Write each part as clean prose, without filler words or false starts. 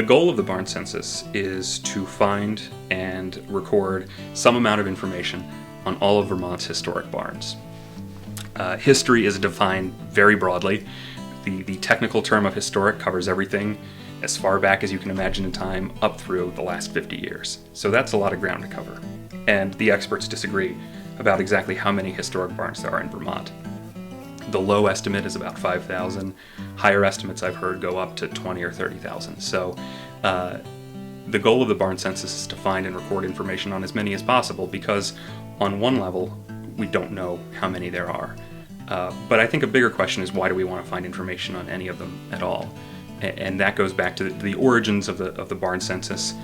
goal of the barn census is to find and record some amount of information on all of Vermont's historic barns. History is defined very broadly. The technical term of historic covers everything as far back as you can imagine in time up through the last 50 years. So that's a lot of ground to cover. And the experts disagree about exactly how many historic barns there are in Vermont. The low estimate is about 5,000. Higher estimates I've heard go up to 20 or 30,000. So the goal of the barn census is to find and record information on as many as possible, because on one level, we don't know how many there are. But I think a bigger question is, why do we want to find information on any of them at all? And that goes back to the origins of the barn census.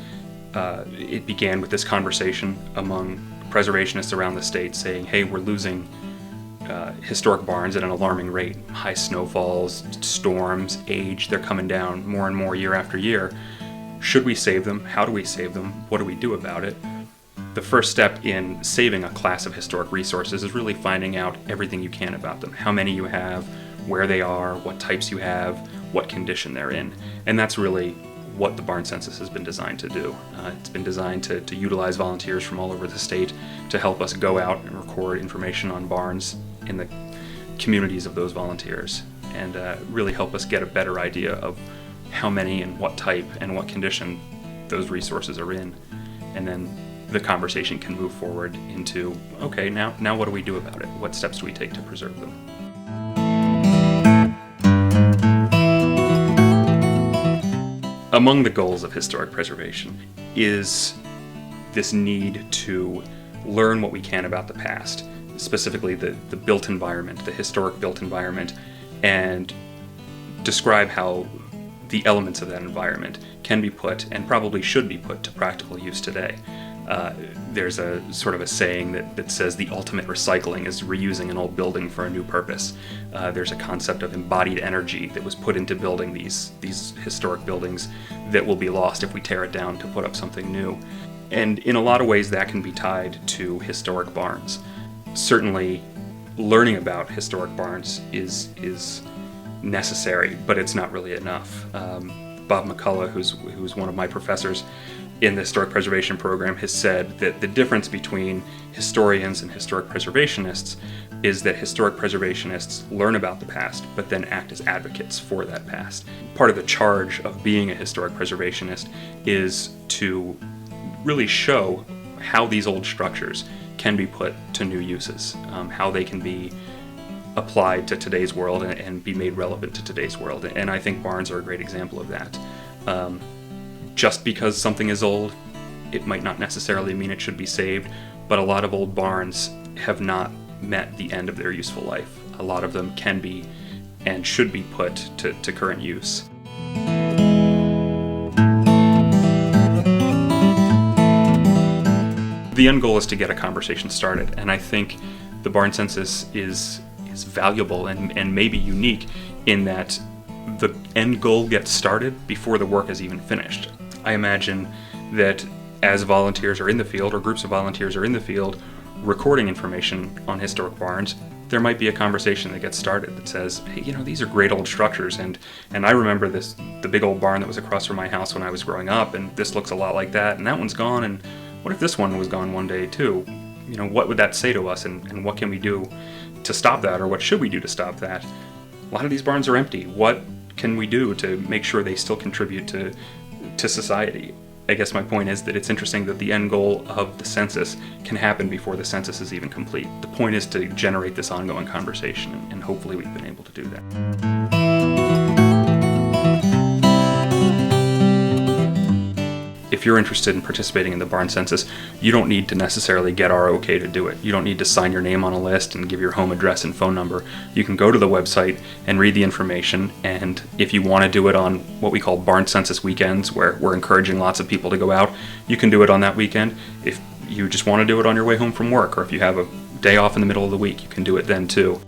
It began with this conversation among preservationists around the state saying, hey, we're losing historic barns at an alarming rate. High snowfalls, storms, age, they're coming down more and more year after year. Should we save them? How do we save them? What do we do about it? The first step in saving a class of historic resources is really finding out everything you can about them. How many you have, where they are, what types you have, what condition they're in. And that's really what the barn census has been designed to do. It's been designed to utilize volunteers from all over the state to help us go out and record information on barns in the communities of those volunteers, and really help us get a better idea of how many and what type and what condition those resources are in. And then the conversation can move forward into, okay, now what do we do about it? What steps do we take to preserve them? Among the goals of historic preservation is this need to learn what we can about the past, specifically the built environment, the historic built environment, and describe how the elements of that environment can be put, and probably should be put, to practical use today. There's a sort of a saying that says the ultimate recycling is reusing an old building for a new purpose. There's a concept of embodied energy that was put into building these historic buildings that will be lost if we tear it down to put up something new. And in a lot of ways that can be tied to historic barns. Certainly learning about historic barns is necessary, but it's not really enough. Bob McCullough, who's one of my professors in the Historic Preservation Program, has said that the difference between historians and historic preservationists is that historic preservationists learn about the past, but then act as advocates for that past. Part of the charge of being a historic preservationist is to really show how these old structures can be put to new uses, how they can be applied to today's world and be made relevant to today's world. And I think barns are a great example of that. Just because something is old, it might not necessarily mean it should be saved, but a lot of old barns have not met the end of their useful life. A lot of them can be and should be put to current use. The end goal is to get a conversation started, and I think the barn census is valuable and maybe unique in that the end goal gets started before the work is even finished. I imagine that as volunteers are in the field, or groups of volunteers are in the field, recording information on historic barns, there might be a conversation that gets started that says, hey, these are great old structures, and I remember the big old barn that was across from my house when I was growing up, and this looks a lot like that, and that one's gone, and what if this one was gone one day too? What would that say to us, and what can we do to stop that, or what should we do to stop that? A lot of these barns are empty. What can we do to make sure they still contribute to society? I guess my point is that it's interesting that the end goal of the census can happen before the census is even complete. The point is to generate this ongoing conversation, and hopefully we've been able to do that. If you're interested in participating in the barn census, you don't need to necessarily get our okay to do it. You don't need to sign your name on a list and give your home address and phone number. You can go to the website and read the information, and if you want to do it on what we call barn census weekends, where we're encouraging lots of people to go out, you can do it on that weekend. If you just want to do it on your way home from work, or if you have a day off in the middle of the week, you can do it then too.